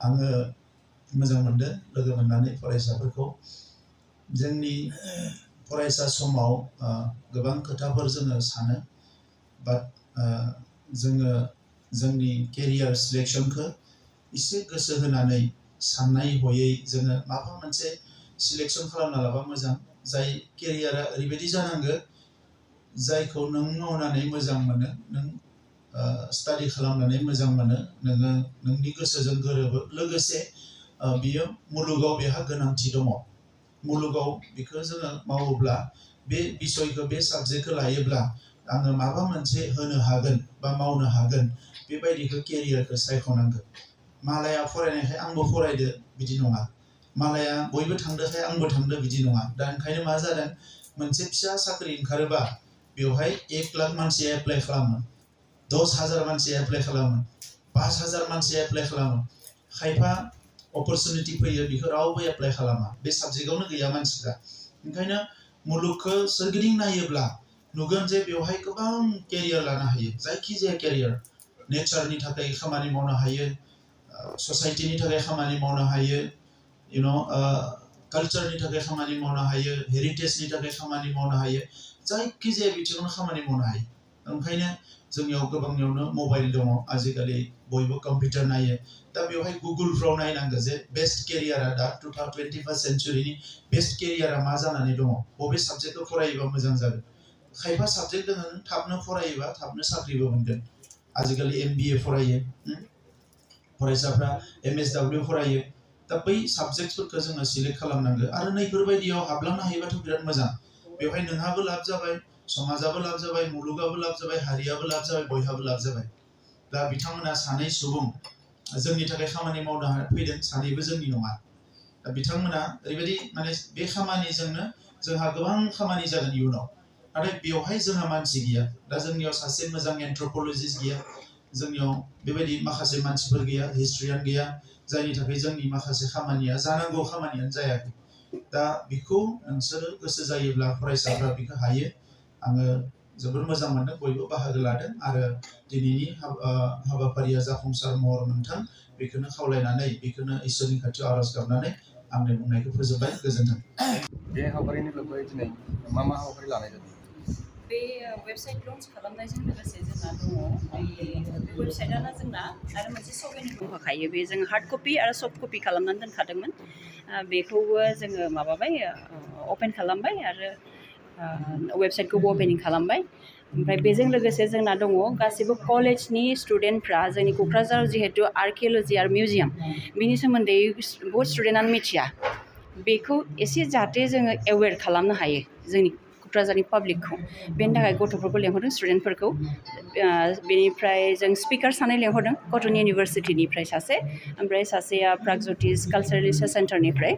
आङो मोजां मोनदों लोगो मोननानै फरायसाफोरखौ जोंनि फरायसा समाव गोबां खोथाफोर जोङो सानो बाट जोङो जोंनि केरियार सिलेक्शनखौ एसे गोसो होनानै साननाय हयै जोङो माबा मोनसे सिलेक्शन खालामना लाबा मोजां जाय केरियारा ओरैबायदि जानांगो जायखौ नों मावनानै मोजां मोनो नों स्टाडि खालामनानै मोजां मोनो नोङो नोंनि गोसोजों गोरोबो लोगोसे बियो मुलुगाव बेहा गोनांथि दङ मुलुगाव बेखौ जोङो मावोब्ला बे बिषयखौ बे साबजेक्टखौ लायोब्ला आङो माबा मोनसे होनो हागोन बा मावनो हागोन बेबायदिखौ केरियारखौ सायख'नांगोन मालाया फरायनायखाय आंबो फरायदो बिदि नङा मालाया बयबो थांदोखाय आंबो थांदो बिदि नङा दा ओंखायनो मा जादों मोनसे फिसा साख्रि ओंखारोबा बेवहाय 1 लाख मानसिया एप्लाइ खालामो 10,000 मानसिया एप्लाइ खालामो 5,000 मानसिया एप्लाइ खालामो खायफा अपरचुनिटि फैयो बेखौ रावबो एप्लाइ खालामा बे साबजेक्टआवनो गैया मानसिफ्रा ओंखायनो मुलुगखौ सोरगिदिं नायोब्ला नुगोन जे बेवहाय गोबां केरियार लानो हायो जायखिजाया केरियार नेचारनि थाखाय खामानि मावनो हायो ससाइटिनि थाखाय खामानि मावनो हायो कालचारनि थाखाय खामानि मावनो हायो हेरिटेजनि थाखाय खामानि मावनो हायो जायखिजाया बिथिङावनो खामानि मावनो हायो ओंखायनो जोंनियाव गोबांनियावनो मबाइल दङ आजिखालि बयबो कम्पिउटार नायो दा बेवहाय गुगोलफ्राव नायनांगौ जे बेस्ट केरियारा दा 21st सेन्चुरिनि बेस्ट केरियारा मा जानानै दङ बबे साबजेक्टखौ फरायोबा मोजां जागोन खायफा साबजेक्ट दङ नों थाबनो फरायोबा थाबनो साख्रिबो मोनगोन आजिखालि MBA फरायो फरायसाफ्रा MSW फरायो दा बै साबजेक्टफोरखौ जोङो सिलेक्ट खालामनांगौ आरो नैफोरबायदियाव हाबलांनो हायोबाथ' बिराद मोजां बेवहाय नोंहाबो लाब जाबाय समाजाबो लाब जाबाय मुलुगाबो लाब जाबाय हारियाबो लाब जाबाय बयहाबो लाब जाबाय दा बिथांमोना सानै सुबुं जोंनि थाखाय खामानि मावनो फैदों सानैबो जोंनि नङा दा बिथांमोना ओरैबायदि माने बे खामानिजोंनो जोंहा गोबां खामानि जागोन इयुनाव नाथाय बेवहाय जोंहा मानसि गैया दा जोंनियाव सासे मोजां एन्थ्रपलजिस्ट गैया जोंनियाव बेबायदि माखासे मानसिफोर गैया हिस्ट्रियान गैया जायनि थाखाय जोंनि माखासे खामानिया जानांगौ खामानियानो जायाखै दा बेखौ नोंसोरो गोसो जायोब्ला फरायसाफ्रा बेखौ हायो आङो जोबोर मोजां मोनदों बयबो बाहागो लादों आरो दिनैनि हाबाफारिया जाफुंसार महर मोनथों बेखौनो खावलायनानै बेखौनो इसोरनि खाथियाव आरज गाबनानै आंनि बुंनायखौ फोजोबबाय गोजोन्थों बे हाबाफारिनि लोगोयै दिनै मा हाबाफारि लानाय जादों बे वेबसाइट लन्च खालामनायजों लोगोसे जोंना दङ बे वेबसाइटआनो जोंना आरो मोनसे सफ्टवेरनि दंखायो बे जों हार्ड कपि आरो सफ्ट कपि खालामनानै दोनखादोंमोन बेखौबो जोङो माबाबाय अपेन खालामबाय आरो वेबसाइटखौबो अपेनिं खालामबाय ओमफ्राय बेजों लोगोसे जोंना दङ गासैबो कलेजनि स्टुडेन्टफ्रा जोंनि क'क्राझार जिहेतु आर्किअल'जि आरो मिउजियाम बिनि सोमोन्दै बहुत स्टुडेन्टआनो मिथिया बेखौ एसे जाहाथे जोङो एवेर खालामनो हायो जोंनि क'क्राझारनि पाब्लिकखौ बेनि थाखाय गथ'फोरखौ लेंहरदों स्टुडेन्टफोरखौ बेनिफ्राय जों स्पिकार सानै लेंहरदों कटन इउनिभारसिटिनिफ्राय सासे ओमफ्राय सासेया प्रागज्यतिष कालचारेल रिसार्च सेन्टारनिफ्राय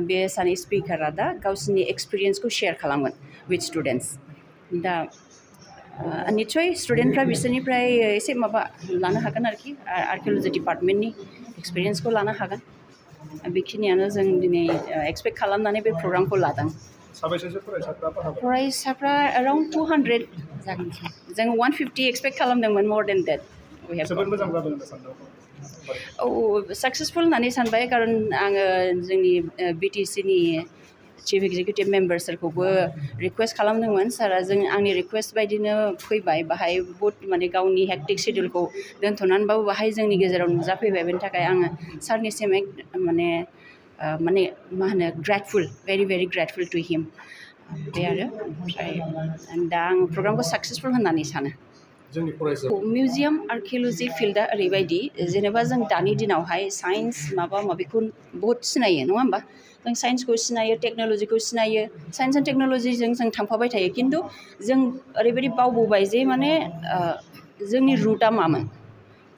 बे सानै स्पिकारा दा गावसिनि एक्सपिरियेन्सखौ शेयार खालामगोन विथ स्टुडेन्टस दा निस्सय स्टुडेन्टफ्रा बिसोरनिफ्राय एसे माबा लानो हागोन आरोखि आर्किअल'जि डिपार्टमेन्टनि एक्सपिरियेन्सखौ लानो हागोन बेखिनियानो जों दिनै एक्सपेक्ट खालामनानै बे प्रग्रामखौ लादों फरायसाफ्रा एराउन्ड 200 जागोन जों 150 एक्सपेक्ट खालामदोंमोन मोर देन देट औ साक्सेसफुल होननानै सानबाय खारन आङो जोंनि BTCनि चिफ एक्जिकिउटिभ मेम्बार्सफोरखौबो रिकुवेस्ट खालामदोंमोन सारा जों आंनि रिकुवेस्ट बायदिनो फैबाय बाहाय बहुत माने गावनि हेक्टिक शेड्युलखौ दोनथ'नानैबाबो बाहाय जोंनि गेजेराव नुजाफैबाय बेनि थाखाय आङो सारनिसिम माने मा होनो grateful very very grateful to him बे आरो ओमफ्राय दा आं प्रग्रामखौ साक्सेसफुल होननानै सानो जोंनि फरायसा मिउजियाम आर्किअल'जि फिल्डआ ओरैबायदि जेनेबा जों दानि दिनावहाय साइन्स माबा माबिखौ बहुत सिनायो नङा होमबा जों साइन्सखौ सिनायो टेक्न'लजिखौ सिनायो साइन्स एन्ड टेक्न'लजिजों जों थांफाबाय थायो खिन्थु जों ओरैबायदि बावबोबाय जे माने जोंनि रुटआ मामोन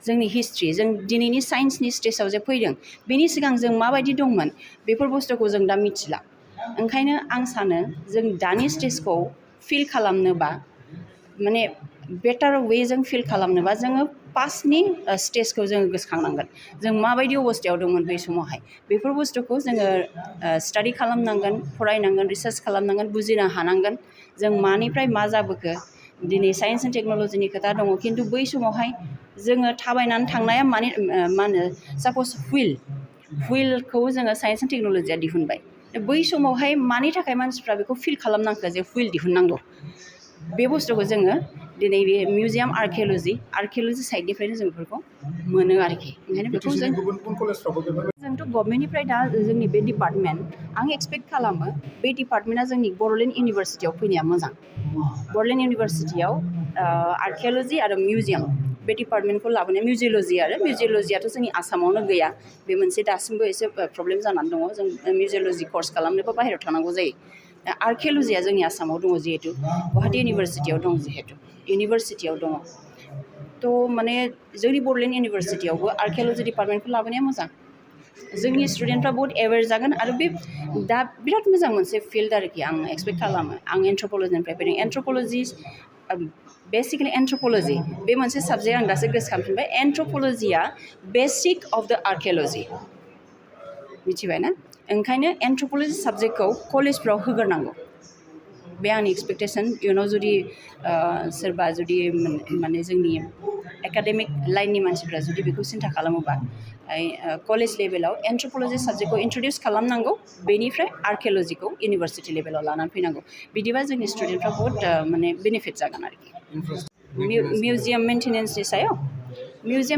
जोंनि हिस्ट्रि जों दिनैनि साइन्सनि स्टेजाव जे फैदों बेनि सिगां जों माबायदि दंमोन बेफोर बुस्थुखौ जों दा मिथिला ओंखायनो आं सानो जों दानि स्टेजखौ फिल खालामनोबा माने बेटार वेजों फिल खालामनोबा जोङो पास्टनि स्टेजखौ जोङो गोसोखांनांगोन जों माबायदि अबस्थायाव दंमोन बै समावहाय बेफोर बुस्थुखौ जोङो स्टाडि खालामनांगोन फरायनांगोन रिसार्च खालामनांगोन बुजिनो हानांगोन जों मानिफ्राय मा जाबोखो दिनै साइन्स एन्ड टेक्न'लजिनि खोथा दङ खिन्थु बै समावहाय जोङो थाबायनानै थांनाया मा होनो साप'ज हुइलखौ जोङो साइन्स एन्ड टेक्न'लजिया दिहुनबाय बै समावहाय मानि थाखाय मानसिफ्रा बेखौ फिल खालामनांखो जे हुइल दिहुननांगौ बे बुस्थुखौ जोङो दिनै बे मिउजियाम आर्किअल'जि साइडनिफ्रायनो जों बेफोरखौ मोनो आरोखि ओंखायनो बेखौ जोंथ' गभर्नमेन्टनिफ्राय दा जोंनि बे डिपार्टमेन्ट आं एक्सपेक्ट खालामो बे डिपार्टमेन्टआ जोंनि बड'लेण्ड इउनिभारसिटियाव फैनाया मोजां बड'लेण्ड इउनिभारसिटियाव आर्किअल'जि आरो मिउजियाम बे डिपार्टमेन्टखौ लाबोनाय मिउजिय'लजियाथ' जोंनि आसामावनो गैया बे मोनसे दासिमबो एसे प्रब्लेम जानानै दङ जों मिउजिय'लजि कर्स खालामनोबा बाहेरायाव थांनांगौ जायो दा आर्किअल'जिया जोंनि आसामाव दङ जिहेतु गुवाहाटी इउनिभारसिटियाव दं जिहेतु इउनिभारसिटियाव दङ थ' माने जोंनि बड'लेण्ड इउनिभारसिटियावबो आर्किअल'जि डिपार्टमेन्टखौ लाबोनाया मोजां जोंनि स्टुडेन्टफ्रा बहुत एवेर जागोन आरो बे दा बिराद मोजां मोनसे फिल्ड आरोखि आं एक्सपेक्ट खालामो आं एन्थ्रप'लजिनिफ्राय फैदों बेसिकेलि एन्थ्रप'लजि बे मोनसे साबजेक्ट आं दासो गोसोखांफिनबाय एन्थ्रप'लजिया बेसिक अफ द आर्किअल'जि मिथिबाय ना ओंखायनो एन्थ्रप'लजि साबजेक्टखौ कलेजफ्राव होग्रोनांगौ बे आंनि एक्सपेक्टेसन इयुनाव जुदि सोरबा जुदि माने जोंनि एकाडेमिक लाइननि मानसिफ्रा जुदि बेखौ सिन्था खालामोबा कलेज लेभेलाव एन्थ्रप'लजि साबजेक्टखौ इन्ट्रडिउस खालामनांगौ बेनिफ्राय आर्किअल'जिखौ इउनिभारसिटि लेभेलाव लानानै फैनांगौ बिदिबा जोंनि स्टुडेन्टफ्रा बहुत माने बेनिफिट जागोन आरोखि मिउजियाम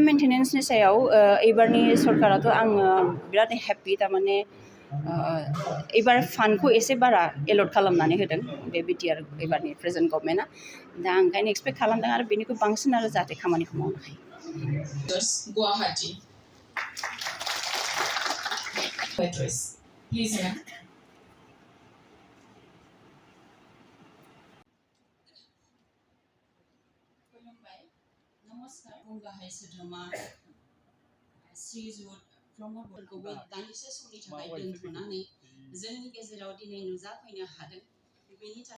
मेन्टेनेन्सनि सायाव एबारनि सरकाराथ' आङो बिराद हेपि थारमाने एबार फान्डखौ एसे बारा एलट खालामनानै होदों बे बिटिआर एबारनि प्रेजेन्ट गभर्नमेन्टआ दा आं ओंखायनो एक्सपेक्ट खालामदों आरो बेनिख्रुइ बांसिन आरो जाहाथे खामानिखौ मावनो हायो गुवाहाटी प्लिज मैम नमस्कार गाहाय सोद्रोमा श्रीजुत ब्रह्मफोरखौबो दान्दिसे समनि थाखाय दोनथ'नानै जोंनि गेजेराव दिनै नुजाफैनो हादों बेनि थाखाय